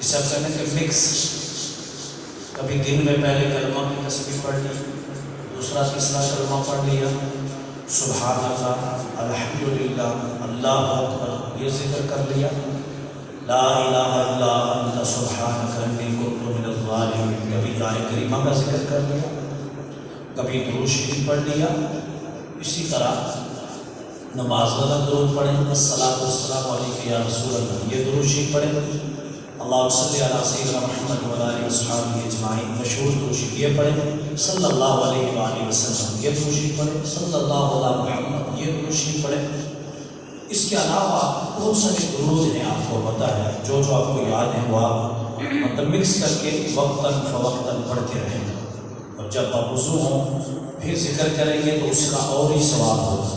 جسے آپ کہتے ہیں کہ مکس، کبھی دن میں پہلے کلمہ کی تسبیح پڑھ لی، دوسرا تیسرا کلمہ پڑھ لیا، سبحان اللہ، الحمدللہ، اللہ اکبر، یہ ذکر کر لیا، لا الہ الا انت سبحانک انی کنت من الظالمین، کبھی آیت کریمہ کا ذکر کر لیا، کبھی درود شریف پڑھ لیا۔ اسی طرح نماز والا درود پڑھیں، الصلاۃ والسلام علیک یا رسول اللہ، یہ درود شریف پڑھیں، اللہم صلی علی سیدنا محمد وعلی آلہ وصحبہ اجمعین، مشہور درود شریف یہ پڑھیں، صلی اللہ علیہ وآلہ وسلم، یہ درود شریف پڑھیں، صلی اللہ علی محمد، یہ درود شریف پڑھیں۔ اس کے علاوہ بہت سارے درود ہیں، آپ کو پتہ ہے، جو آپ کو یاد ہیں وہ آپ مطلب مکس کر کے وقتاً فوقتاً پڑھتے رہیں، اور جب آپ وضو ہوں پھر ذکر کریں گے تو اس کا اور ہی ثواب ہوگا۔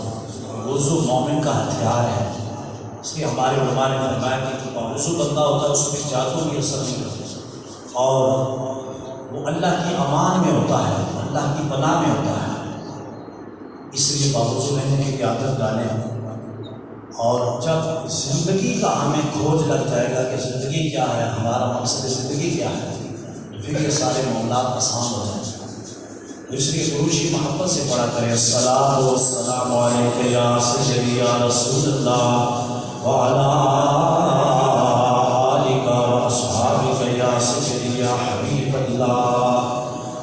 وضو مومن کا ہتھیار ہے، اس لیے ہمارے علماء نے فرمایا کہ وضو بندہ ہوتا ہے اس میں جادو بھی اثر نہیں کرتا، اور وہ اللہ کی امان میں ہوتا ہے، اللہ کی پناہ میں ہوتا ہے، اس لیے باوضو رہنے کی عادت ڈالیں۔ اور جب زندگی کا ہمیں کھوج لگ جائے گا کہ زندگی کیا ہے، ہمارا مقصد زندگی کیا ہے، تو پھر یہ سارے معاملات آسان ہو جائیں گے۔ تو اس لیے گروشی محبت سے پڑھا کریں، الصلاۃ والسلام علیک یا سیدی یا رسول اللہ وعلی آلک واصحابک یا سیدی یا حبیب اللہ،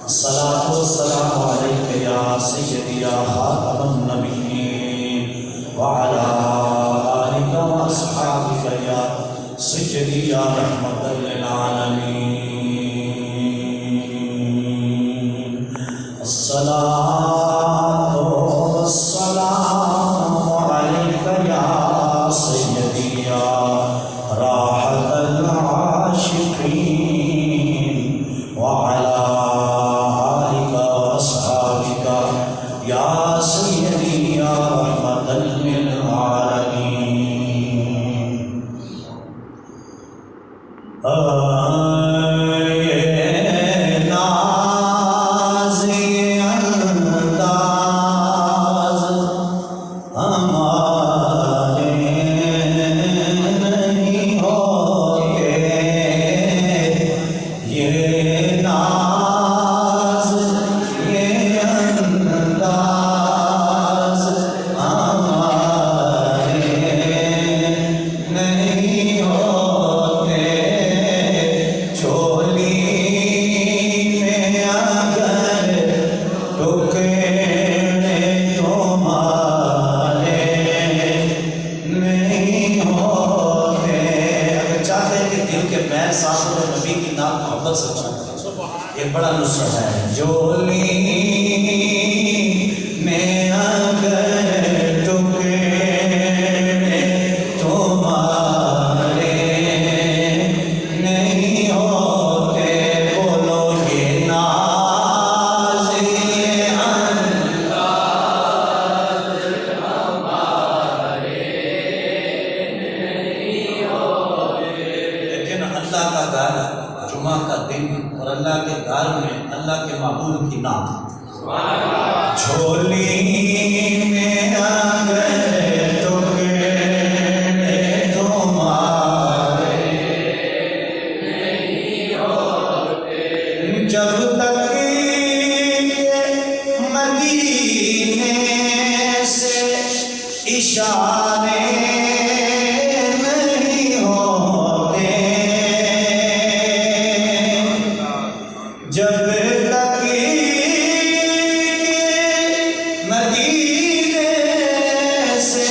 الصلاۃ والسلام علیک یا سیدی یا خاتم النبیین وعلی آلک واصحابک یا سیدی یا رحمت للعالمین، الصلاۃ والسلام علیک یا سیدی یا راحت العاشقین وعلی آلک واصحابک یا سیدی یا رحمت للعالمین۔ ایک بڑا نصرت ہے، جولی میں اگر ٹکڑے تمہارے نہیں ہوتے، بولو یہ ناز انداز ہمارے نہیں ہوتے۔ لیکن اللہ کا گھر جمعہ کا دن اور اللہ کے گھر میں اللہ کے معبود کی نام، جھولی میں اگر ٹکڑے تمہارے نہیں ہوتے، جب تک مدینے سے اشارے نہیں ہوتے، جب تک مدینے سے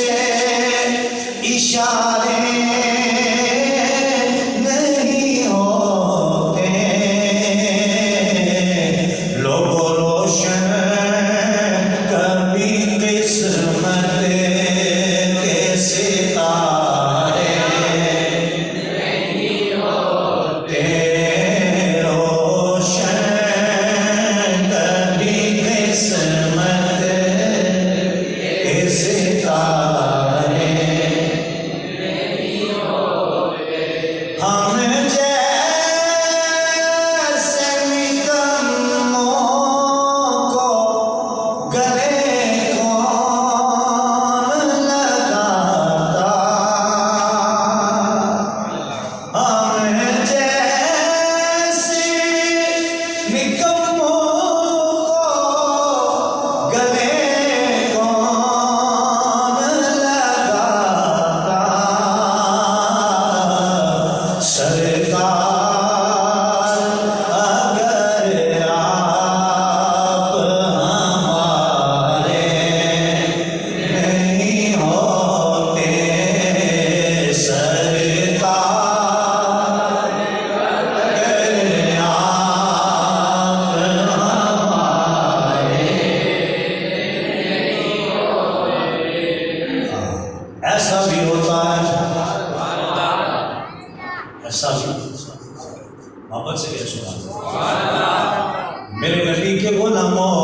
محبت سے کہہ سبحان اللہ۔ میرے نبی کے غلاموں،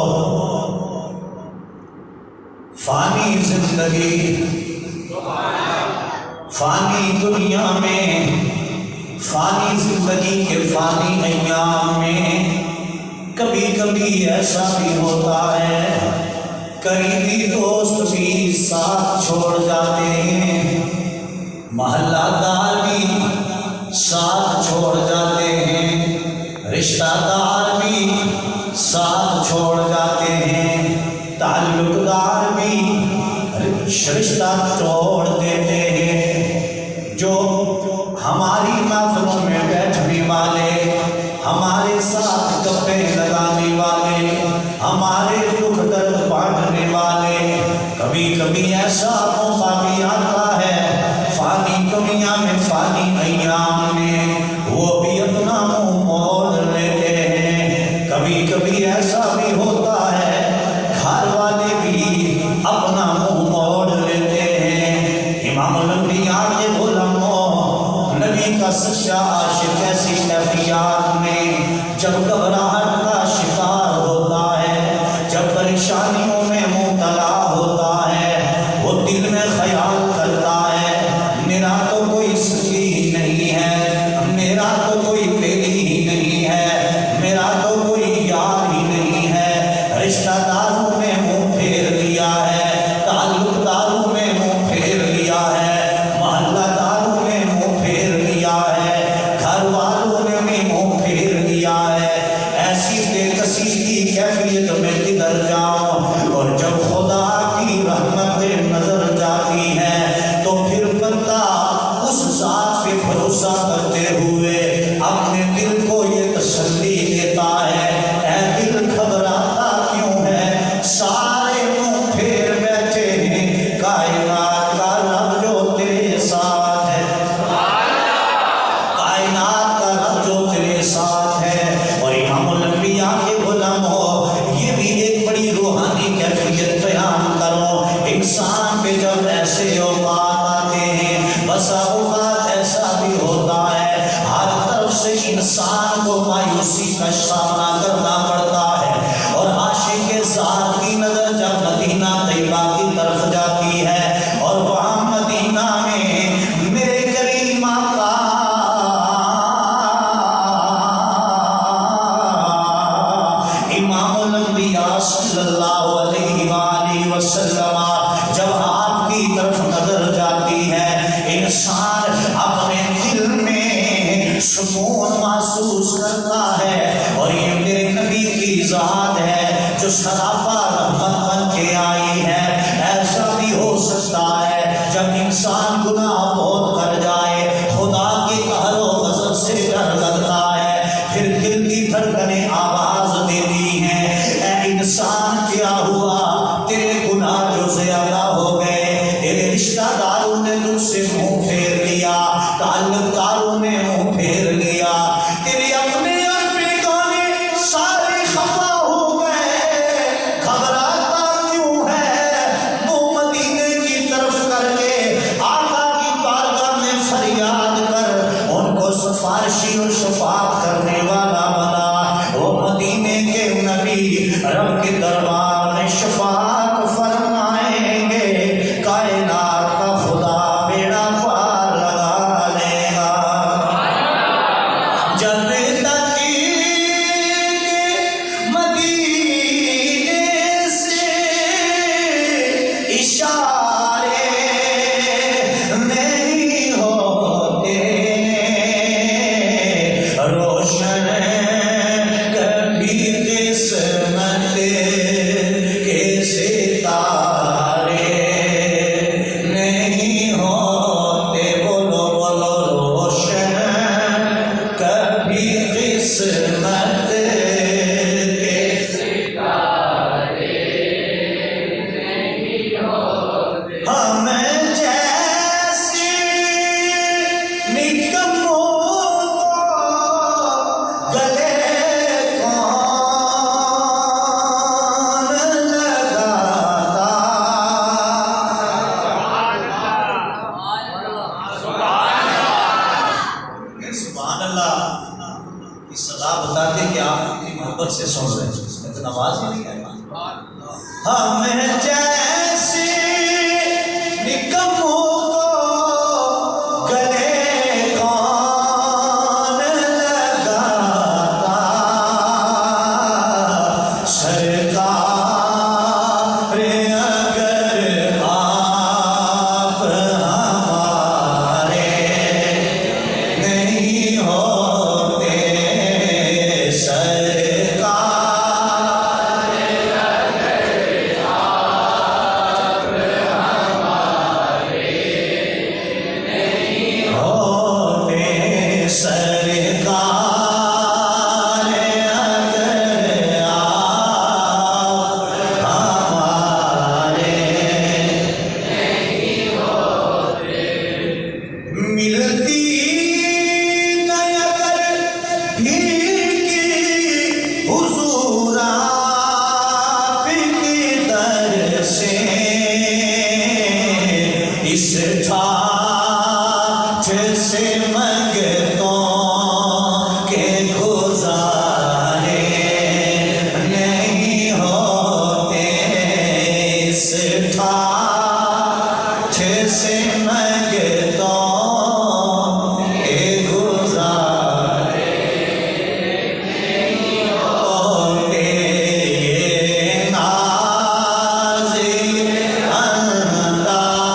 فانی زندگی، فانی دنیا میں، فانی زندگی کے فانی ایام میں کبھی کبھی ایسا بھی ہوتا ہے قریبی دوست بھی ساتھ چھوڑ جاتے ہیں، محلہ دار بھی ساتھ چھوڑ جاتے ہیں، رشتہ دار بھی ساتھ چھوڑ جاتے ہیں، تعلق دار بھی رشتہ توڑ دیتے ہیں۔ جو ہماری محفلوں میں بیٹھنے والے، ہمارے ساتھ گپے لگانے والے، ہمارے دکھ درد بانٹنے والے، کبھی کبھی ایسا موقع بھی آتا ہے فانی دنیا میں، فانی ایام میں وہ بھی اپنا منہ موڑ لیتے ہیں۔ کبھی کبھی ایسا بھی ہوتا ہے گھر والے بھی اپنا منہ موڑ لیتے ہیں۔ امام الانبیاء کے غلاموں، نبی کا سچا عاشق ایسی کیفیات میں جب گھبراہٹ کا شکار ہوتا ہے، جب پریشانیوں میں مبتلا ہوتا ہے، وہ دل میں خیال کرتا ہے میرا تو کوئی سخی نہیں ہے، میرا تو کوئی بیلی ہی نہیں ہے، میرا تو کوئی یار ہی نہیں ہے، رشتہ داروں نے منہ پھیر لیا ہے، تعلق داروں نے منہ پھیر لیا ہے، محلہ داروں نے منہ پھیر لیا ہے، گھر والوں نے بھی منہ پھیر لیا ہے۔ ایسی بے کسی کی کیفیت میں کدھر جاؤں؟ اور جب خدا کی رحمت نظر جاتی ہے تو پھر بندہ اس ذات پہ بھروسہ کرتے ہوئے اپنے دل کو یہ تسلی دیتا ہے، اے دل گھبراتا کیوں ہے؟ سارے منہ پھیر بیٹھے ہیں، کائنات کا رب جو تیرے ساتھ ہے، کائنات کا رب جو تیرے ساتھ ہے۔ اور امام الانبیاء کے غلاموں، یہ بھی ایک بڑی روحانی کیفیت بیان کرو۔ انسان پہ جب ایسے اوقات آتے ہیں، بسا اوقات ایسا بھی ہوتا ہے ہر طرف سے انسان کو مایوسی کا سامنا کرنا پڑتا ہے، اور عاشق ذات کی نظر جب مدینہ طیبہ کی طرف جاتی ہے اور وہاں مدینہ میں میرے کریم آقا امام الانبیاء صلی اللہ علیہ وآلہ وسلم جب آپ کی طرف نظر جاتی ہے، انسان اپنے دل میں سکون محسوس کرتا ہے، اور یہ میرے نبی کی ذات ہے جو سراپا رحمت بن کے آئی ہے۔ ایسا بھی ہو سکتا ہے جب انسان گناہ بہت کر جائے، خدا کے قہر و غضب سے ڈر لگتا ہے، پھر دل کی دھڑکنیں آواز دیتی ہیں، اے انسان کیا ہوا؟ تیرے گناہ جو زیادہ ہو گئے، تیرے رشتہ داروں نے تجھ سے منہ پھیر لیا، تعلق داروں نے منہ پھیر لیا، تیرے اپنے اور بیگانے سارے خفا ہو گئے، گھبراتا کیوں ہے؟ وہ مدینے کی طرف کر کے آقا کی بارگاہ میں فریاد کر ان کو سفارشی اور شفاعت کرنے والا بنا۔ وہ مدینے کے نبی رب کے دربار میں شفاعت فرمائیں گے، کائنات کا خدا بیڑا پار لگا لے گا۔ جب تک مدینے سے اشارے نہیں ہوتے، روشن کبھی قسمت کے ستارے نہیں ہوتے، بولو بولو، روشن کبھی قسمت کے ستارے نہیں ہوتے، ہمیں جیسے نکموں کو گلے کون لگاتا؟ سبحان اللہ کی سزا بتاتے کہ آپ اتنی محبت سے سن رہے ہیں، لیکن آواز ہی نہیں آئی۔ ہمیں جیسے نکموں کو گلے کون لگاتا، سرکار اگر آپ ہمارے نہیں ہوتے، سرکار ہوتے، سرکار اگر آپ ہمارے ملتی نہیں اگر بھیڑ کی حضور آپ کی در سے، اس ٹھاٹھ سے منگتوں کے گزارے نہیں ہوتے، اس ٹھاٹھ سے منگتوں کے گزارے نہیں ہوتے، یہ نازی انداز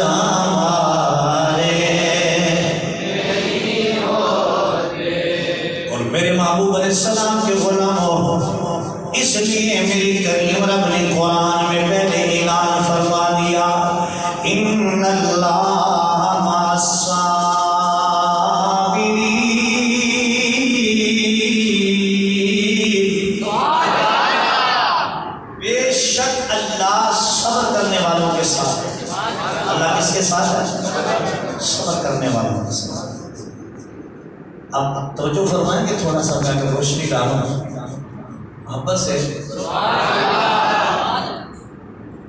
ہمارے۔ اور میرے محبوب علیہ السلام کے غلاموں، اس لیے میری کریم رب نے قرآن میں پہلے اعلان فرما دیا، ان اللہ مع الصابرین، بے شک اللہ صبر کرنے والوں کے ساتھ ہے۔ اللہ کس کے ساتھ ہے؟ صبر کرنے والوں کے ساتھ۔ اب توجہ فرمائیں کہ تھوڑا سا میں اگر روشنی ڈالوں محبت سے،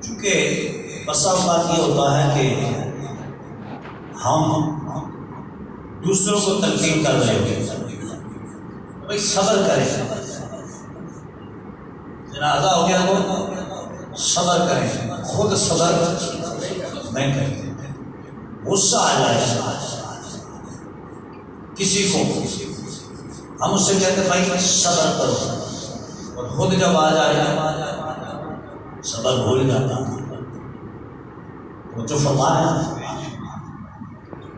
چونکہ بسا اوقات یہ ہوتا ہے کہ ہم دوسروں کو تلقین کر رہے ہوتے ہیں، بھائی صبر کریں، جنازہ ہو گیا تو صبر کریں، خود صبر نہیں کرتے، غصہ آ جائے کسی کو، ہم اس سے کہتے ہیں بھائی صبر کرو، اور خود جب آ جائے صبر بھول جاتا۔ وہ جو فرما ہے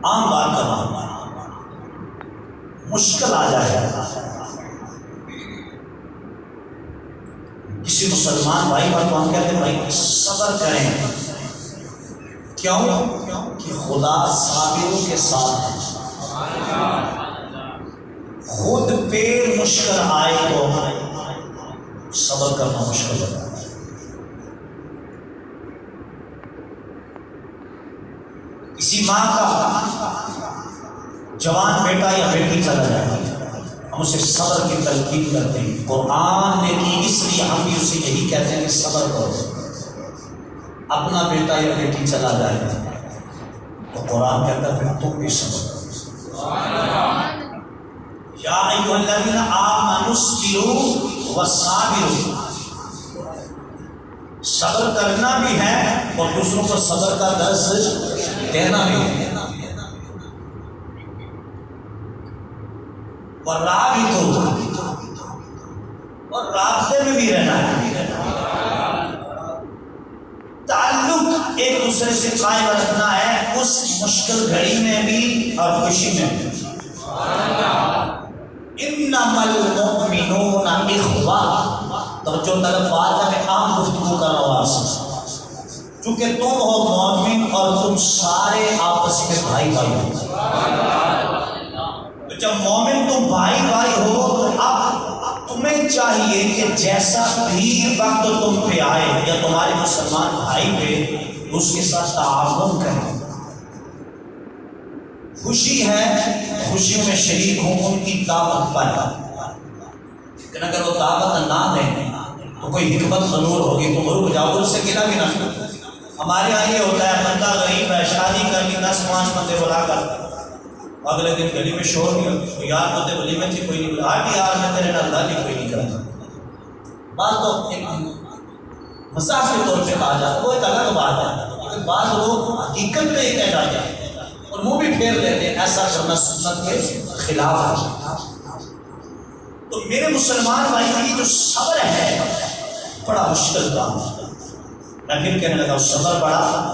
عام بات کرنا، مشکل آ جائے کسی مسلمان بھائی پر تو ہم کہتے ہیں بھائی صبر کریں، کیوں کہ خدا صابروں کے ساتھ ہے۔ خود پہ مشکل آئے تو صبر کرنا مشکل ہوتا ہے۔ کسی ماں کا جوان بیٹا یا بیٹی چلا جائے، ہم اسے صبر کی تلقین کرتے ہیں، قرآن نے کی اس لیے ہم بھی اسے یہی کہتے ہیں کہ صبر کرو۔ اپنا بیٹا یا بیٹی چلا جائے تو قرآن کہتا ہے پھر تم بھی صبر کرو۔ یا ایھا الذین آمنوا اصبروا وصابروا، صبر کرنا بھی ہے اور دوسروں کو صبر کا درس دینا بھی ہے، اور رابطوا، اور رابطے میں بھی رہنا ہے، تعلق ایک دوسرے سے قائم رکھنا ہے اس مشکل گھڑی میں بھی اور خوشی میں بھی۔ انما المؤمنون اخوہ، توجہ طلب بات ہے میں عام گفتگو کر رہا ہوں آپ سے، چونکہ تم ہو مومن اور تم سارے آپس میں بھائی بھائی ہو، تو جب مومن تم بھائی بھائی ہو تو اب تمہیں چاہیے کہ جیسا بھی وقت تم پہ آئے یا تمہارے مسلمان بھائی پہ، اس کے ساتھ تعاون کریں۔ خوشی ہے، خوشیوں میں شریک ہوں ان کی دعوت پر، لیکن اگر وہ دعوت نہ دیں تو کوئی حکمت ضرور ہوگی، تم رک جاؤ، اس سے گلا بھی نہ کرو۔ ہمارے یہاں یہ ہوتا ہے بندہ غریب ہے، شادی کر لی 10 5 بندے بلا کر، اگلے دن گلی میں شور نہیں ہو یار بندے ولی میں کوئی نہیں بولا آج یار میں تیرے نال گل ہی کوئی نہیں کرتا. بعض تو ایک مزاح کے طور پہ کہا جاتا ہے وہ ایک الگ بات ہے، لیکن بعض لوگ حقیقت میں کہہ جاتے ہیں اور منہ بھی پھیر لیتے ہیں ایسا کرنا سنت کے خلاف ہے. تو میرے مسلمان بھائی یہ جو صبر ہے بڑا مشکل کام ہے. میں پھر کہنے لگا صبر بڑا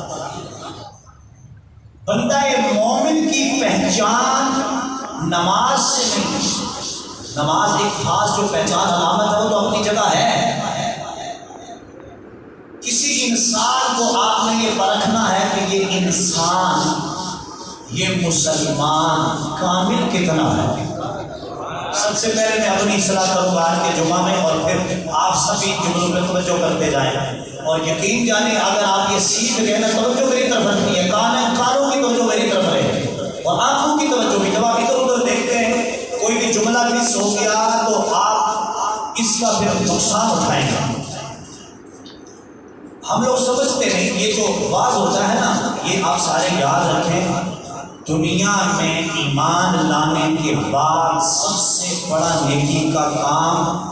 بندہ مومن کی پہچان نماز سے نہیں. نماز ایک خاص جو پہچان علامت ہے وہ تو اپنی جگہ ہے. کسی انسان کو آپ نے یہ پرکھنا ہے کہ یہ انسان یہ مسلمان کامل کتنا ہے. سب سے پہلے میں اپنی اصلاح کروں گا آج کے جمعہ میں اور پھر آپ سبھی جملوں میں توجہ کرتے جائیں اور یقین جانیں اگر آپ یہ سیکھ گئے نا توجہ میری طرف رکھنی ہے. کانوں کی توجہ میری طرف رہے اور آنکھوں کی توجہ بھی. جب آپ ادھر ادھر دیکھتے ہیں کوئی بھی جملہ مس ہو گیا تو آپ اس کا پھر نقصان اٹھائیں گے. ہم لوگ سمجھتے نہیں یہ جو واز ہوتا ہے نا یہ آپ سارے یاد رکھیں. دنیا میں ایمان لانے کے بعد سب سے بڑا نیکی کا کام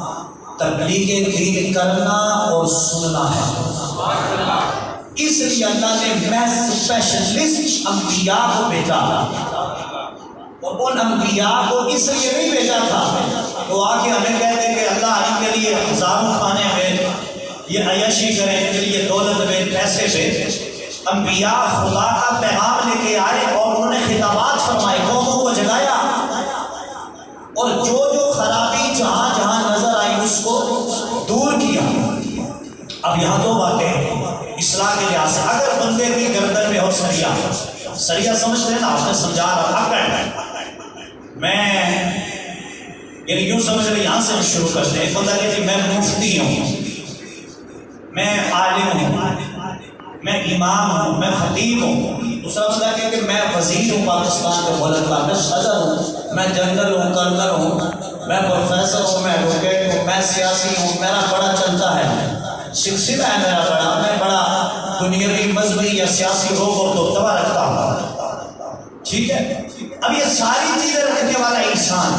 تبلیغ دین کرنا اور سننا ہے. اس لیے اللہ نے محض اسپیشلسٹ انبیاء کو بھیجا اور ان انبیاء کو اس لیے نہیں بھیجا تھا تو آ کے ہمیں کہتے ہیں کہ اللہ ان کے لیے ہزاروں کھانے بھیج، یہ عیاشی کریں، ان کے لیے دولت بھیج، پیسے بھیج. انبیاء خدا کا پیغام لے کے آئے اور انہوں نے خطابات فرمائے، قوموں کو جگایا اور جو خرابی جہاں جہاں نظر آئی اس کو دور کیا. اب یہاں دو باتیں اصلاح کے لحاظ سے. اگر بندے کی گردن میں ہو سریا سمجھتے ہیں نا آپ نے سمجھا رہا میں یعنی یوں سمجھ رہے یہاں سے شروع کرتے ہیں. بندہ کہ میں مفتی ہوں، میں عالم ہوں، میں امام ہوں، میں خطیب ہوں. دوسرا بندہ کہ میں وزیر ہوں پاکستان کے ملک کا، میں صدر ہوں، میں جنرل ہوں، کرنل ہوں، میں پروفیسر ہوں، میں ایڈوکیٹ ہوں، میں سیاسی ہوں، میرا بڑا چلتا ہے سلسلہ ہے میرا بڑا، میں بڑا دنیاوی مذہبی یا سیاسی روگ اور دبدبہ رکھتا ہوں. ٹھیک ہے. اب یہ ساری چیزیں رکھنے والا انسان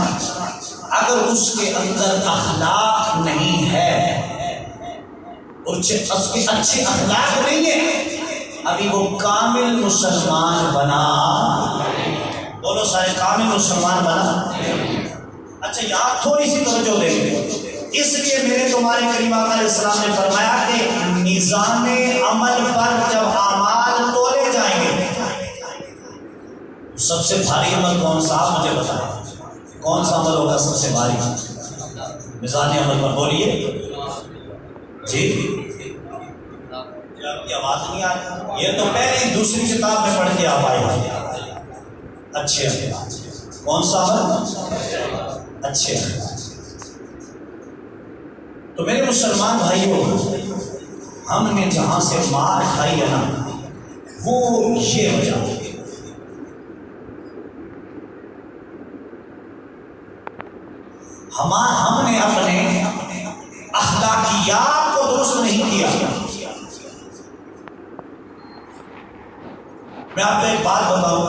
اگر اس کے اندر اخلاق نہیں ہے اور اس کے اچھے اخلاق نہیں ہے ابھی وہ کامل مسلمان بنا. بولو سارے کامل مسلمان بنا. اچھا یہاں تھوڑی سی توجہ دیں. اس لیے میرے تمہارے کریم آقا علیہ السلام نے فرمایا کہ میزان عمل پر جب اعمال تولے جائیں گے سب سے بھاری عمل کون سا آپ مجھے بتائیں کون سا عمل ہوگا سب سے بھاری میزان عمل پر؟ بولیے جی. آپ کی آواز نہیں آ رہی. یہ تو پہلی دوسری کتاب میں پڑھ کے آپ آئے. اچھے کون سا عمل؟ اچھے. تو میرے مسلمان بھائیوں ہم نے جہاں سے مار کھائی ہے نا وہ یہ وجہ ہم نے اپنے اخلاقیات کو درست نہیں کیا. میں آپ کو ایک بات بتاؤں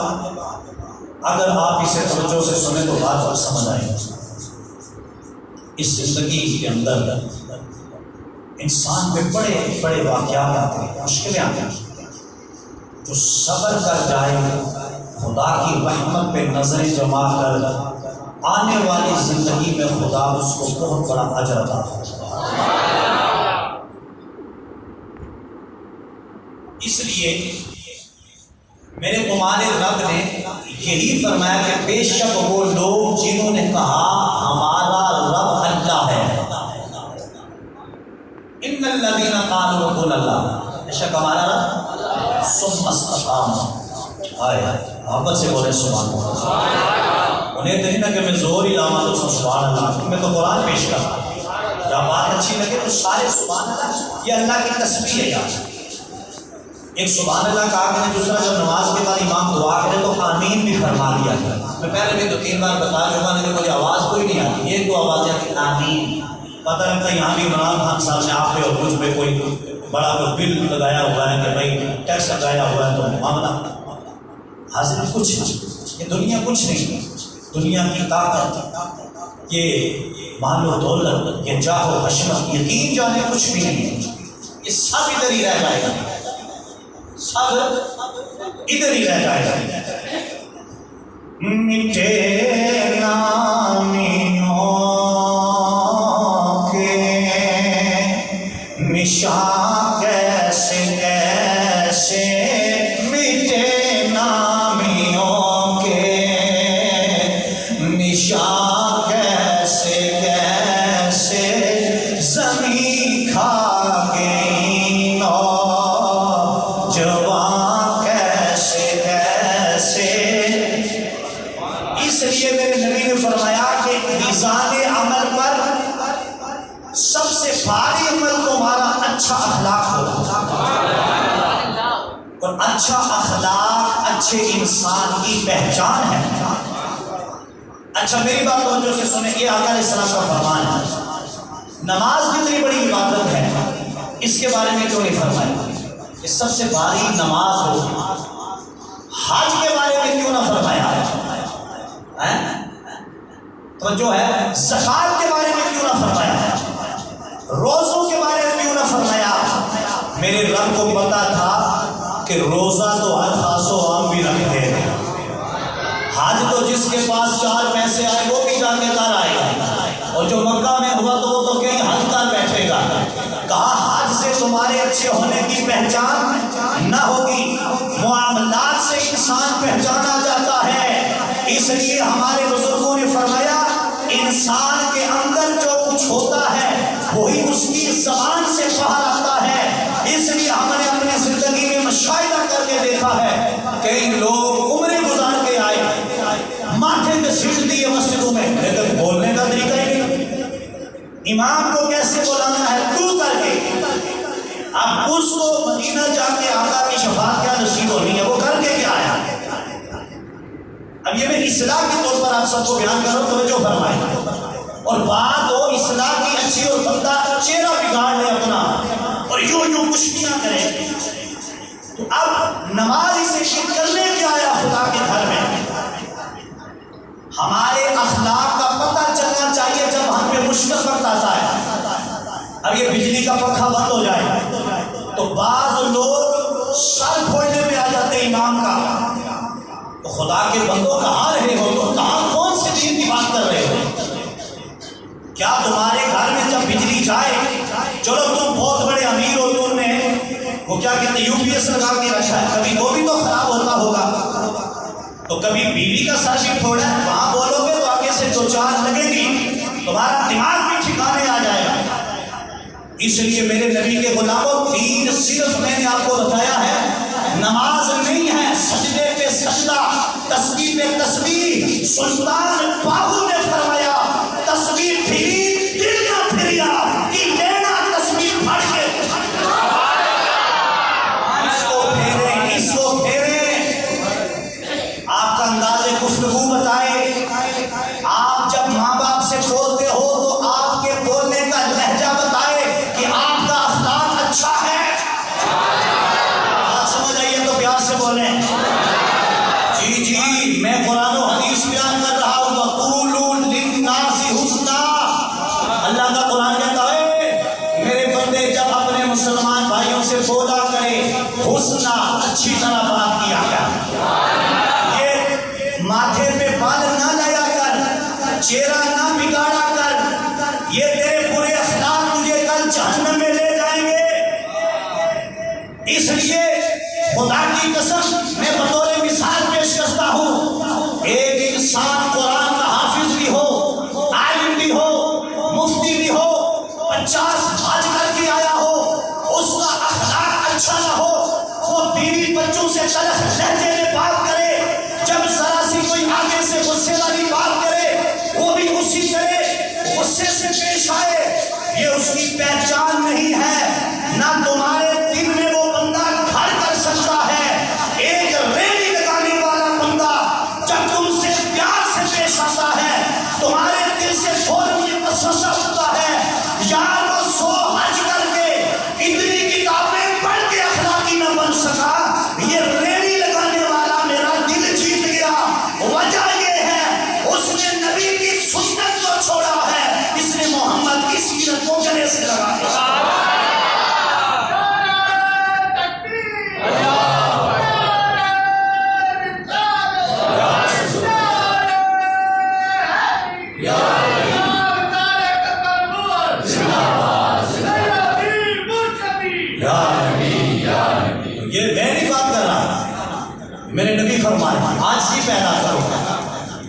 اگر آپ اسے توجہ سے سنیں تو بات آپ سمجھ آئے گی. اس زندگی کے اندر انسان پہ بڑے بڑے واقعات آتے ہیں، مشکلیں آتی ہیں. جو صبر کر جائے خدا کی رحمت پہ نظریں جما کر آنے والی زندگی میں خدا اس کو بہت بڑا اجر عطا فرمائے. اس لیے میرے تمہارے رب نے یہی فرمایا کہ بے شک وہ لوگ جنہوں نے کہا ہمارا رب اللہ ہے. ان الذین قالوا ربنا اللہ، بے شک ہمارا رب ثم استقاموا. آئے محبت سے بولے سبحان اللہ. انہیں تو نہیں نا کہ میں زور ہی لاؤں تو سبحان اللہ، میں تو قرآن پیش کرتا. جب بات اچھی لگے تو سارے سبحان اللہ، یہ اللہ کی تسبیح ہے. یار ایک سبحان اللہ کہا کہ دوسرا جب نماز کے بعد امام دعا کرے تو آمین بھی فرما دیا. میں پہلے بھی 2-3 بار بتا چکا لیکن مجھے آواز کوئی نہیں آتی. یہ دو آوازیں آتی آمین. پتہ لگتا ہے یہاں بھی عمران خان صاحب نے آپ پہ اور مجھ پہ کوئی بڑا کوئی بل لگایا ہوا ہے کہ بھائی ٹیکس لگایا ہوا ہے تو معاملہ حاصل کچھ یہ دنیا کچھ نہیں، دنیا کی طاقت، یہ مال و دولت، یہ جاہ و حشمت، یقین جانے کچھ بھی نہیں، یہ سب ادھر ہی رہ جائے گا، سب ادھر ہی رہ جائے گا۔ مٹے نامیوں کے نشان کیسے کیسے مٹے نامیوں کے نشان کیسے کیسے زمین کھا گئی نوجوان کیسے کیسے۔ اس لیے میرے نبی نے فرمایا کہ میزان عمل پر سب سے بھاری عمل تمہارا اچھا اخلاق ہوگا، اور اچھا اخلاق اچھے انسان کی پہچان ہے۔ اچھا میری بات توجہ سے سنیں، یہ آقا علیہ السلام کا فرمان ہے۔ نماز کتنی بڑی عبادت ہے، اس کے بارے میں کیوں نہیں فرمایا؟ یہ سب سے باری نماز ہو۔ حج کے بارے میں کیوں نہ فرمایا؟ تو جو ہے زکات کے بارے میں کیوں نہ فرمایا؟ روزوں کے بارے میں کیوں نہ فرمایا؟ میرے رب کو پتا تھا کہ روزہ تو ہر خاص و عام بھی رکھتے ہیں، حج تو جس کے پاس 4 پیسے آئے وہ بھی جا کے کر آئے گا، اور جو مکہ میں ہوا تو وہ تو کہیں حج کر بیٹھے گا۔ کہا حج سے تمہارے اچھے ہونے کی پہچان نہ ہوگی، معاملات سے انسان پہچانا جاتا ہے۔ اس لیے ہمارے بزرگوں نے فرمایا انسان کے اندر جو کچھ ہوتا ہے وہی اس کی زبان سے باہر آتا ہے۔ اس لیے ہم نے اپنی زندگی میں مشاہدہ کر کے دیکھا ہے کئی لوگ عمریں گزار کے آئے، ماتھے پہ سیٹ دیے مسجدوں میں، لیکن بولنے کا طریقہ ہی نہیں، امام کو کیسے بلانا ہے تو کر کے۔ اب اس کو مدینہ جا کے آقا کی شفاعت کیا نصیب ہونی ہے، وہ کر کے کیا آیا؟ اب یہ میں اصلاح کے طور پر آپ سب کو بیان کر رہا ہوں، توجہ فرمائیں، اور بات ہو اصلاح کی اچھی اور بندہ چہرہ بگاڑ لے اپنا اور یوں کچھ نہ کرے، تو اب نماز اسے کرنے کیا آیا خدا کے گھر میں؟ ہمارے اخلاق کا پتہ چلنا چاہیے جب ہم پہ مشکل وقت آتا ہے۔ اب یہ بجلی کا پنکھا بند ہو جائے تو بعض لوگ سر کھولنے میں آ جاتے امام کا، تو خدا کے بندوں کہاں رہے ہو تم؟ کہاں کون سے دین کی بات کر رہے ہو؟ کیا تمہارے گھر میں جب بجلی جائے، چلو تم بہت بڑے امیر ہو، تم نے وہ کیا کہتے ہیں UPS لگا کے رکھا ہے، کبھی وہ بھی تو خراب ہوتا ہوگا، تو کبھی بیوی کا سر بھی پھوڑا ہے، وہاں بولو گے تو آگے سے 2-4 لگے گی، تمہارا دماغ بھی ٹھکانے آ جائے گا۔ اس لیے میرے نبی کے غلاموں، دین صرف میں نے آپ کو بتایا ہے، نماز نہیں ہے، سجدے پہ سجدہ، تسبیح پہ تسبیح۔ سلطان باہو نے فرمایا تسبیح پھری دل نہ پھریا، کہ لینا تسبیح پھڑ کے اس کو پھیرے۔ آپ کا انداز گفتگو بتائے، آپ جب ماں باپ سے بولتے ہو تو آپ کے بولنے کا لہجہ بتائے کہ آپ کا اخلاق اچھا ہے۔ بات سمجھ آئیے تو پیار سے بولیں۔ جی میں قرآن و حدیث بیان کر رہا ہوں، وَقُولُوا لِلنَّاسِ حُسْنًا۔ اللہ کا قرآن کہتا ہے میرے بندے جب اپنے مسلمان بھائیوں سے بولا کرے حسنہ، اچھی طرح بات کیا کر، یہ ماتھے پہ بال نہ لیا کر، چہرہ نہ بگاڑا کر، یہ تیرے برے اخلاق تجھے کل جہنم میں لے جائیں گے۔ اس لیے خدا کی قسم میں بطور مثال پیش کرتا ہوں، ایک انسان قرآن کا حافظ بھی ہو، عالم بھی ہو، مفتی بھی ہو، 50 حج کر کے آیا ہو، اس کا اخلاق اچھا نہ ہو، وہ بیوی بچوں سے تلخ لہجے میں بات کرے، جب ذرا سی کوئی آگے سے غصے والی بات کرے وہ بھی اسی کرے، غصے سے پیش آئے، یہ اس کی پہچان نہیں ہے۔ نہ تمہارے دل میں وہ بندہ گھر کر سکتا ہے۔ ایک ریڑھی لگانے والا بندہ جب تم سے پیار سے پیش آتا ہے، تمہارے دل سے فوراً یہ وسوسہ اٹھتا ہے، یار وہ 100 حج کر کے اتنی کتابیں پڑھ کے اخلاقی نہ بن سکا، یہ ریڑھی لگانے والا میرا دل جیت گیا، یہ میں نہیں بات کر رہا، میرے نبی فرمائے آجزی پیدا کرو،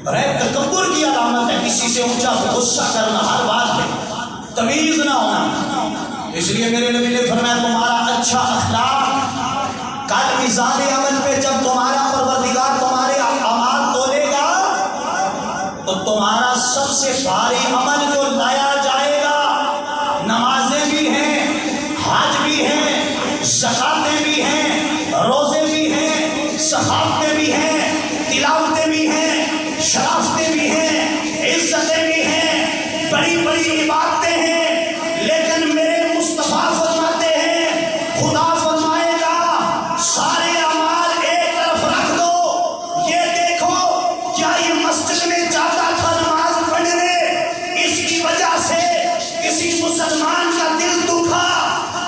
اور تکبر کی علامت ہے کسی سے اونچا غصہ کرنا، ہر بات میں تمیز نہ ہونا۔ اس لیے میرے نبی نے فرمایا تمہارا اچھا اخلاق کل میزان عمل پہ جب تمہارا پروردگار تمہارے اعمال تولے گا تو تمہارا سب سے بھاری عمل جو لایا جائے گا، نمازیں بھی ہیں، حج بھی ہیں، زکاتیں بھی ہیں، روزے بھی ہیں، صحافتیں بھی ہیں، تلاوتیں بھی ہیں، شرافتیں بھی ہیں، عزتیں بھی ہیں، بڑی بڑی عبادتیں ہیں، لیکن میرے مصطفیٰ فرماتے ہیں خدا فرمائے گا سارے اعمال ایک طرف رکھ دو، یہ دیکھو کیا یہ مسجد میں جاتا تھا نماز پڑھنے، اس کی وجہ سے کسی مسلمان کا دل دکھا،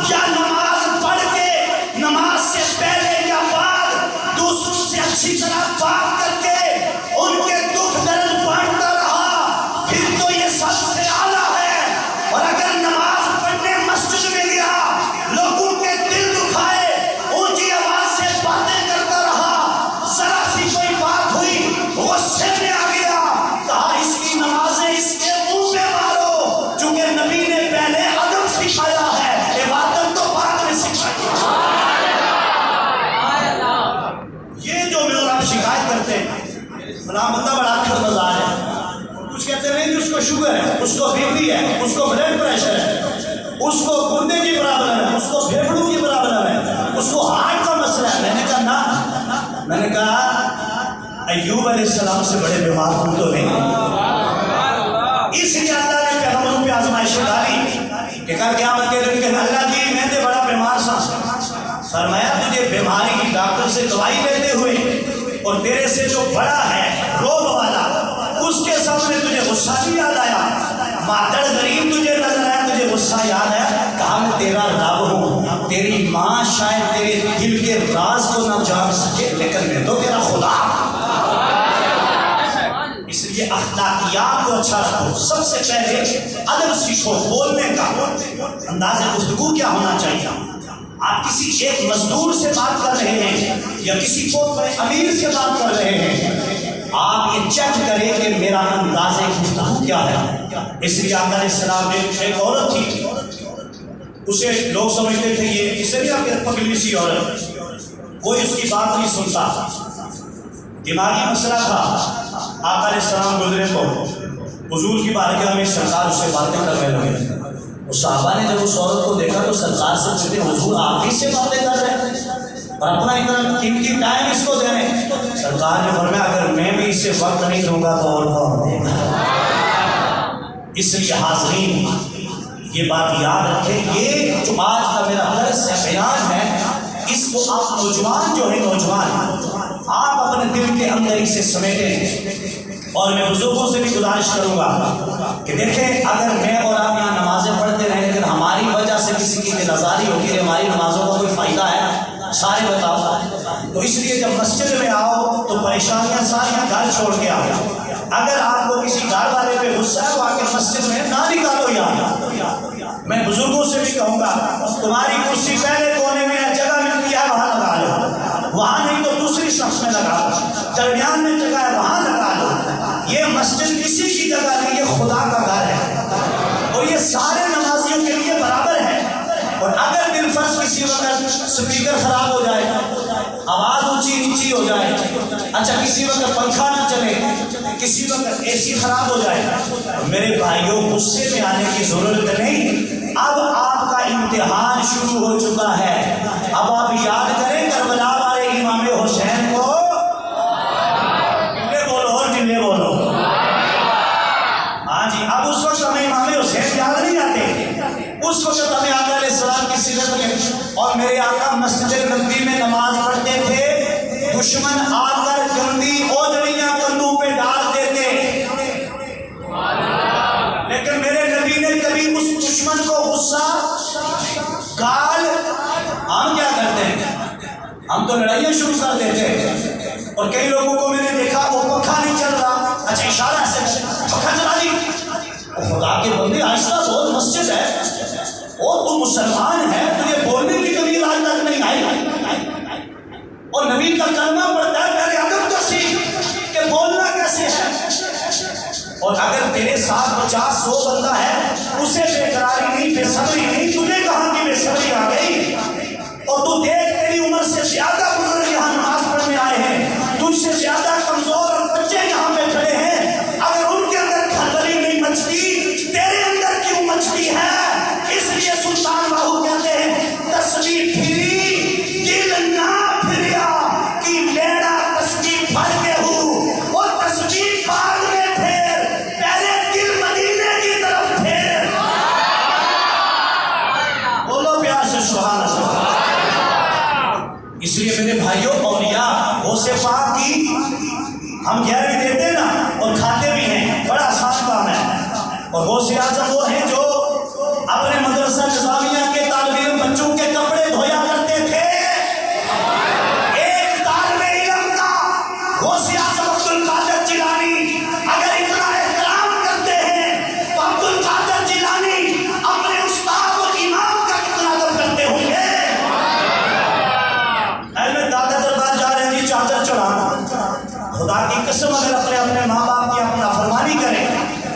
یا نماز پڑھ کے نماز سے پہلے یا بعد دوسروں سے اچھی طرح بات کر کے ان کے دکھ درد بانٹتا رہا، پھر تو یہ سب سے اعلیٰ ہے۔ اور اگر نماز پڑھنے مسجد میں گیا، لوگوں کے دل دکھائے، اونچی آواز سے باتیں کرتا رہا، ذرا سی کوئی بات ہوئی غصے میں آ گیا، کہا اس کی نمازیں اس کے منہ پہ مارو، چونکہ نبی نے پہلے ادب سکھایا ہے، عبادت تو بعد میں سکھائی ہے۔ یہ جو لوگ آپ شکایت کرتے ہیں فلاں بندہ بڑا اکھڑ مزاج ہے، کچھ کہتے نہیں کہ اس کو شوگر ہے، اس کو بی پی ہے، اس کو بلڈ پریشر ہے، اس کو گردے کی پرابلم ہے، اس کو پھیپھڑوں کی پرابلم ہے، اس کو ہارٹ کا مسئلہ ہے۔ میں نے کہا نا، میں نے کہا ایوب علیہ السلام سے بڑے بیمار ہوں تو نہیں، اس لیے اللہ نے پیغمبروں پہ آزمائشیں ڈالی کہ کل قیامت کے دن کہنا اللہ جی میں نے بڑا بیمار سا، فرمایا تجھے بیماری کی ڈاکٹر سے دوائی لیتے ہوئے اور تیرے سے جو بڑا ہے روب والا اس کے سامنے تجھے غصہ بھی یاد آیا، مادر غریب تجھے نظر آیا، تجھے غصہ یاد آیا، کہا میں تیرا رب ہوں، تیری ماں شاید تیرے دل کے راز کو نہ جان سکے لیکن میں تو تیرا خدا ہوں۔ اس لیے اخلاقیات کو اچھا رکھو، سب سے پہلے ادب سیکھو، بولنے کا انداز گفتگو کیا ہونا چاہیے۔ آپ کسی ایک مزدور سے بات کر رہے ہیں یا کسی کو بڑے امیر سے بات کر رہے ہیں، آپ یہ چیک کریں کہ میرا انداز گفتگو کیا ہے۔ اس لیے آقا علیہ السلام نے ایک عورت تھی، اسے لوگ سمجھتے تھے یہ اس لیے آپ پگلی سی عورت، کوئی اس کی بات نہیں سنتا، دماغی مسئلہ تھا۔ آقا علیہ السلام گزرے تو حضور کی بارگاہ میں سرکار اس سے باتیں کرنے لگے۔ اس صحابہ نے جب اس عورت کو دیکھا تو سرکار سے پوچھتے حضور آپ ہی سے باتیں کر رہے ہیں اور اپنا اتنا قیمتی ٹائم اس کو دے رہے ہیں۔ سرکار نے فرمایا اگر میں بھی اس سے وقت نہیں دوں گا تو اور کون دے گا۔ اس لیے حاضرین یہ بات یاد رکھیں، یہ جو آج کا میرا درس ہے، بیان ہے، اس کو آپ نوجوان جو ہے نوجوان آپ اپنے دل کے اندر اسے سمیٹیں۔ اور میں بزرگوں سے بھی گزارش کروں گا کہ دیکھیں اگر میں اور آپ یہاں نمازیں پڑھتے رہیں لیکن ہماری وجہ سے کسی کی دل آزاری ہوتی ہے، ہماری نمازوں کا کوئی فائدہ ہے؟ سارے بتاؤ۔ تو اس لیے جب مسجد میں آؤ تو پریشانیاں ساری گھر چھوڑ کے آؤ۔ اگر آپ کو کسی گھر والے پہ غصہ ہے وہ آ کے مسجد میں نہ نکالو یہاں۔ میں بزرگوں سے بھی کہوں گا تمہاری کرسی پہلے کونے میں جگہ ملتی ہے وہاں لگا لو، وہاں نہیں تو دوسری صف میں لگا لو، درمیان میں جگہ ہے وہاں لگا لو۔ یہ مسجد کسی کی جگہ نہیں، یہ خدا کا گھر ہے اور یہ سارے نمازیوں کے لیے برابر ہے۔ اور اگر بالفرض کسی وقت سپیکر خراب ہو جائے، آواز اونچی نیچی ہو جائے، اچھا کسی وقت پنکھا نہ چلے، کسی وقت اے سی خراب ہو جائے، میرے بھائیوں غصے میں آنے کی ضرورت نہیں۔ اب آپ کا امتحان شروع ہو چکا ہے، اب آپ یاد کریں کربلا والے امام حسین کو، بولو ہاں جی۔ اب اس وقت ہمیں امام حسین یاد نہیں آتے، اس وقت ہمیں آقا علیہ السلام کی سیرت میں، اور میرے آقا مسجد نبوی میں نماز پڑھتے تھے، دشمن آ کر گندی اوجڑیاں کندھوں پہ ڈال دیتے، لیکن میرے نبی نے کبھی اس دشمن کو غصہ تو لڑائیاں شروع کر دیتے ہیں. اور کئی لوگوں کو میں نے دیکھا وہ پنکھا نہیں چل رہا، اچھا اشارہ سے پنکھا چلا دی. خدا کے بندے آہستہ بول، مسجد ہے اور تو مسلمان ہے، تجھے بولنے کی کبھی آج تک نہیں آئی. اور نبی کا کلمہ پڑھتا ہے، پہلے ادب تو سیکھ کہ بولنا کیسے ہے. اور اگر تیرے ساتھ 50-100 بندہ ہے، اسے بے قراری نہیں، بے صبری نہیں، تجھے کہاں کی بے صبری آ گئی؟ اور تو دیکھ تیری عمر سے زیادہ بزرگ یہاں نماز پڑھنے آئے ہیں، تجھ سے زیادہ کمزور اور بچے یہاں پہ کھڑے ہیں. اگر ان کے اندر کھلبلی نہیں مچتی، تیرے اندر کیوں مچتی ہے؟ اس لیے سلطان باہو کہتے ہیں تسبیح پھری دل نہ پھریا کہ لینا تسبیح پھڑ کے ہوں، اور تسبیح بعد میں پھر پہلے دل مدینے کی طرف پھر. بولو پیار سے سبحان اللہ. اس لیے میرے بھائیوں، اولیاء غوث پاک کی ہم گھر بھی دیتے نا اور کھاتے بھی ہیں، بڑا آسان کام ہے. اور غوث اعظم وہ ہیں جو اپنے مدرسہ نظامیہ کے طالب علم بچوں کے کپڑے دھویا کرتے تھے. ایک طالب علم کا غوث اعظم عبد القادر جیلانی اگر اتنا احترام کرتے ہیں تو عبد القادر جیلانی اپنے استاد اور امام کا کتنا ادب کرتے ہوں گے. میں دادا دربار جا رہے ہیں جی چادر چڑھانا، خدا کی قسم اگر اپنے ماں باپ کی اپنا فرمانی کریں،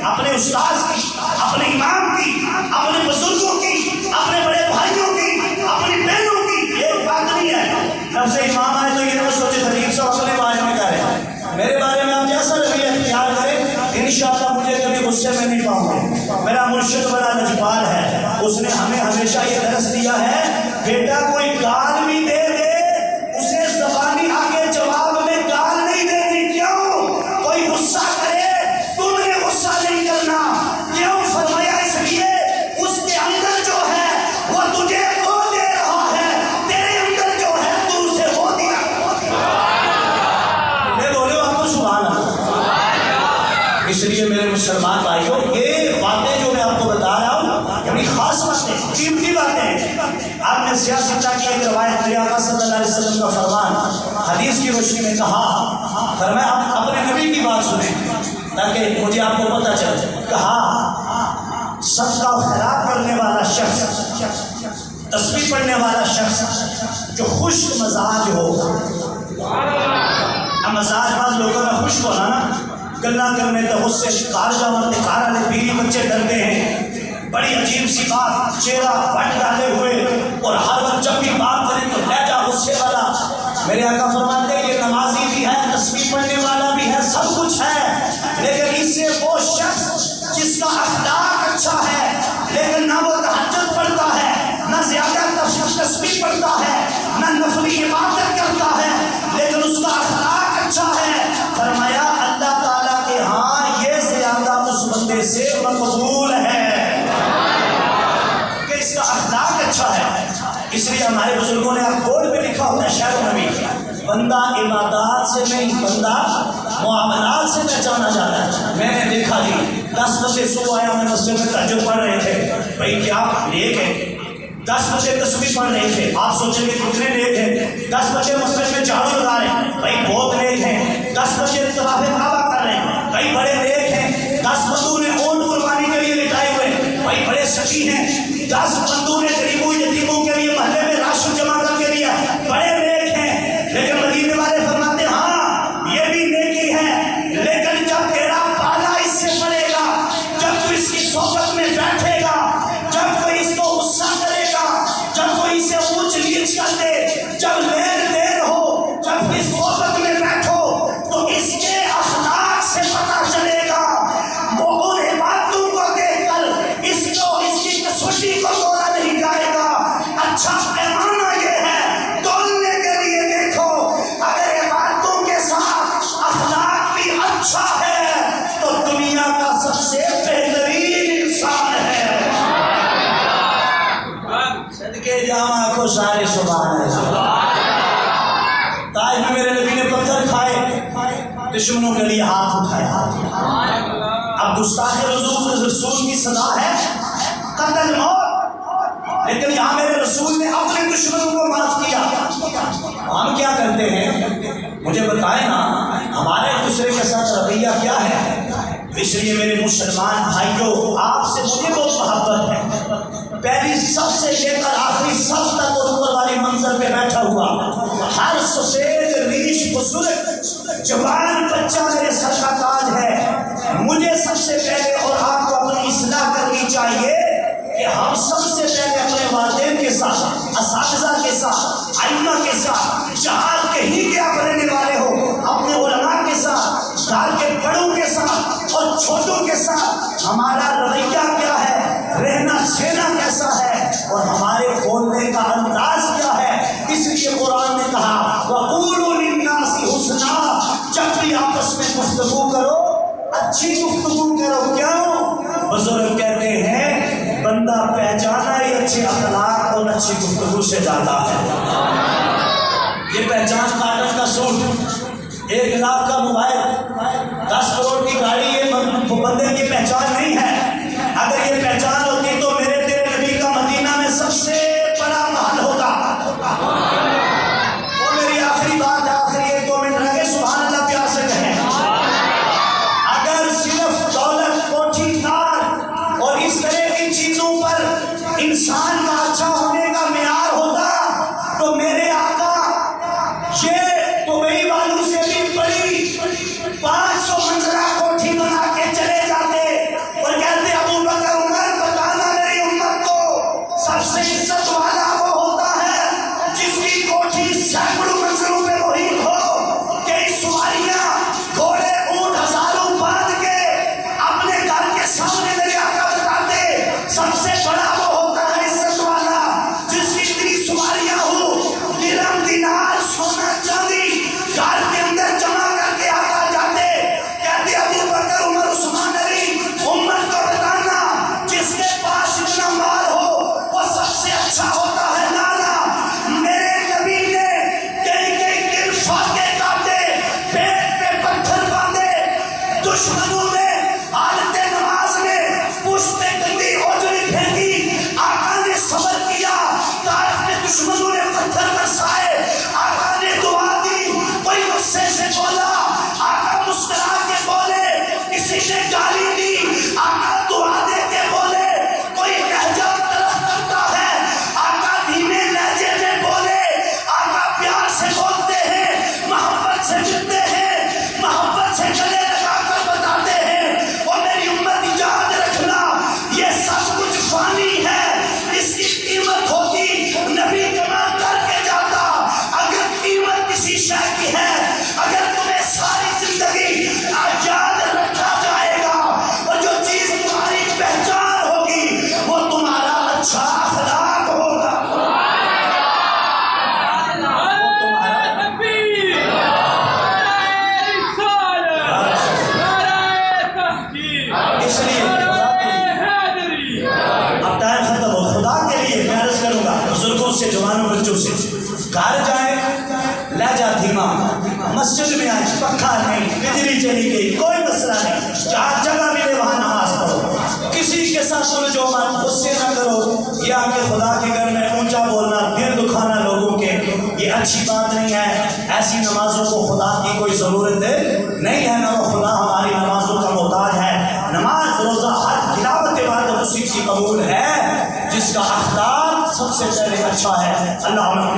اپنے استاد کی، اپنے امام کی، اپنے بزرگوں کی، اپنے بڑے بھائیوں کی، اپنی بہنوں کی، ایک بات نہیں ہے. جب سے امام آئے تو یہ نہ سوچے خطیب صاحب اپنے بارے میں کہہ رہے ہیں. میرے بارے میں آپ جیسا رویہ اختیار کریں، انشاءاللہ مجھے کبھی غصے میں نہیں پاؤں گے. میرا مرشد بڑا لجپال ہے، اس نے ہمیں ہمیشہ یہ درس دیا ہے، بیٹا کوئی گال بھی دے دے اسے زبانی آگے جواب میں گال نہیں دینی. کیوں؟ کوئی غصہ کرے تم نے غصہ نہیں کرنا. کیوں؟ فرمایا اس لیے اس کے اندر جو ہے وہ تجھے وہ دے رہا ہے، تیرے اندر جو ہے تو اسے وہ دیا. بولے آپ کو سبحان اللہ. اس لیے میرے مسلمان بھائیوں، یہ باتیں جو میں آپ کو بتا رہا ہوں یہ بڑی خاص باتیں، قیمتی باتیں ہیں. آپ نے سیاستہ کی ایک روایت میں آقا صلی اللہ علیہ وسلم کا فرمان حدیث کی روشنی میں کہا، فرمایا آپ اپنے نبی کی بات سنیں تاکہ مجھے آپ کو پتہ چلے. کہا صدقہ و خیرات کرنے والا شخص، تسبیح پڑھنے والا شخص جو خشک مزاج ہو. اب مزاج بعض لوگوں کا خشک ہونا نا، گلا کرنے تو اس سے کارجہ مرتے کار والے بیوی بچے ڈرتے ہیں، بڑی عجیب سی بات، چہرہ پھٹ ڈالے ہوئے، اور ہر وقت جب بھی بات کریں تو لہجہ غصے والا. میرے آقا فرماتے ہیں یہ نمازی بھی ہے، تسبیح پڑھنے والا بھی ہے، سب کچھ ہے، لیکن اس سے وہ شخص جس کا اخلاق اچھا ہے لیکن نہ وہ تہجد پڑھتا ہے، نہ زیادہ تسبیح پڑھتا ہے، نہ نفلی عبادت کرتا ہے، لیکن اس کا اخلاق اچھا ہے، فرمایا اللہ تعالیٰ کے ہاں یہ زیادہ اس بندے سے مقبول ہے کہ اس کا اخلاق اچھا ہے. اس لیے ہمارے بزرگوں نے آپ بورڈ پہ لکھا ہوتا ہے شعر نبی، بندہ عبادات سے نہیں، بندہ معاملات سے پہچانا جاتا ہے. میں نے دیکھا جی 10 بجے صبح آیا، میں مسجد میں تہجد پڑھ رہے تھے. بھائی کیا نیک ہے، 10 بجے تسبیح پڑھ رہے تھے، آپ سوچیں گے کتنے نیک ہیں. 10 بجے مسجد میں جھاڑو لگا رہے ہیں، بھائی بہت نیک ہیں. 10 بجے طواف کعبہ کر رہے ہیں، بھائی بڑے نیک ہیں. 10 بندوں نے اونٹ قربانی کے لیے لٹائے ہوئے، بھائی بڑے سچی ہیں. 10 بندوں نے غریبوں یتیموں کے لیے محلے میں راشن جمع کر کے دیا، بڑے نیک ہیں. لیکن مدینے والے فرماتے ہاں یہ بھی نیکی ہے، لیکن جب تیرا پالا اس سے پڑے گا، جب تو اس کی صحبت میں بیٹھے گا، جب کوئی اس کو غصہ کرے گا، جب کوئی اسے اونچ نیچ کر دے، جب لین دین ہو، جب اس صحبت میں بیٹھو تو اس کے اخلاق سے پتہ چلے گا. وہ ان باتوں کو دیکھ کر اس کی کسوٹی کو توڑا نہیں جائے گا. اچھا پیمانہ یہ ہے تولنے کے لیے دیکھو، اگر عبادتوں کے ساتھ اخلاق بھی اچھا ہے تو دنیا کا سب سے بہترین انسان ہے. صدقے جاواں کو سارے سبحان اللہ. تاج میں میرے نبی نے پتھر کھائے، دشمنوں کے لیے ہاتھ اٹھایا. اب گستاخ رسول کی سزا ہے قتل موت، لیکن یہاں میرے رسول نے اپنے دشمنوں کو معاف کیا. ہم کیا کرتے ہیں؟ مجھے بتائیں نا، ہمارے ایک دوسرے کے ساتھ رویہ کیا ہے؟ اس لیے میرے مسلمان بھائیوں، آپ سے مجھے بہت محبت ہے، پہلی صف سے لے کر آخری صف تک اور اوپر والی منظر پہ بیٹھا ہوا ہر سفید ریش بزرگ جوان بچہ میرے سر کا تاج ہے۔ مجھے سب سے پہلے اور آپ کو اپنی اصلاح کرنی چاہیے کہ ہم سب سے پہلے اپنے والدین کے ساتھ، اساتذہ کے ساتھ، ائمہ کے ساتھ، جہاں کہیں کے آپ رہنے والے ہو، اپنے علماء کے ساتھ، گھر کے بڑوں کے ساتھ اور چھوٹوں کے ساتھ ہمارا رویہ کیا ہے، رہنا سہنا کیسا ہے، اور ہمارے بولنے کا انداز کیا ہے۔ اس لیے قرآن نے کہا وَقُولُوا لِلنَّاسِ حُسْنًا، جب بھی آپس میں گفتگو کرو اچھی گفتگو کرو۔ کیوں؟ بزرگ کہتے ہیں بندہ پہچانا ہی اچھے اخلاق اور اچھی گفتگو سے جاتا ہے۔ یہ پہچان کاٹن کا سوٹ، 1 لاکھ کا موبائل، 10 کروڑ کی گاڑی، یہ بندے کی پہچان نہیں ہے۔ اگر یہ پہچان ہوتی تو میرے تیرے نبی کا مدینہ میں سب سے بڑا محل ہوتا۔ وہ میری آخری بات ہے، آخری 1-2 منٹ رہ گئے، سبحان اللہ پیار سے کہیں۔ اگر صرف دولت، کوٹھی، کار اور اس طرح کی چیزوں پر انسان کا اچھا ہونے کا معیار ہوتا تو میرے آقا یہ دبئی والوں سے بھی بڑی 500 منزلہ کوٹھی بنا کے چلے جاتے اور کہتے ابو بکر عمر بتانا میری امت کو سب سے عزت والا وہ ہوتا ہے جس کی کوٹھی سینکڑوں منزلوں پہ محیط ہو، کئی سواریاں، گھوڑے، اونٹ ہزاروں باندھ کے اپنے گھر کے سامنے میرے آقا بتاتے سب سے بڑا وہ ہوتا ہے عزت والا جس کی اتنی سواریاں ہوں، درہم دینار سونا چاندی گھر کے اندر جمع کر کے آقا جاتے، کہتے ابو بکر عمر عثمان علی امت کو بتانا جس کے پاس اتنا مال ہو وہ سب سے اچھا ہوتا ہے۔ لالا میرے نبی نے کئی دن فاقے کاٹے، پیٹ پہ پتھر باندھے، دشمنوں نے حالت نماز میں پشت پہ گندی اوجڑی پھینکی، آقا نے صبر کیا، طائف میں دشمنوں نے پتھر برسائے، آقا نے دعا دی، کوئی غصے سے بولا، آقا مسکرا کے بولے، کسی نے گالی دی، آقا دعا دے کے بولے، کوئی لہجہ تلخ کرتا ہے، آقا دھیمے لہجے میں بولے، آقا پیار سے بولتے ہیں، محبت سے ملتے ہیں، محبت سے گلے لگا کر بتاتے ہیں، اور میری امت یاد رکھنا یہ سب کچھ فانی ہے، اس کی قیمت ہوتی نبی جمع کر کے جاتا۔ اگر قیمت کسی شے کی ہے، اگر تمہیں ساری زندگی یاد رکھا جائے گا اور جو چیز تمہاری پہچان ہوگی وہ تمہارا اچھا اخلاق ہوگا، اس لیے اب ٹائم ختم ہو، خدا کے لیے میں عرض کروں گا بزرگوں سے، جوانوں، بچوں سے، گھر جائیں لہجہ دھیما، مسجد میں آئے پکا نہیں، بجلی چلی گئی، کوئی مسئلہ نہیں، جہاں جگہ ملے وہاں نماز پڑھو، کسی کے ساتھ سلجھو مت، غصے نہ کرو، یا کہ خدا کے گھر میں اونچا بولنا، دل دکھانا لوگوں کے، یہ اچھی بات نہیں ہے۔ ایسی نمازوں کو خدا کی کوئی ضرورت نہیں ہے، نہ وہ خدا ہماری نمازوں کا محتاج ہے۔ نماز، روزہ، حج، تلاوت عبادت اسی کی قبول ہے جس کا اخلاق سب سے پہلے اچھا ہے۔ اللہ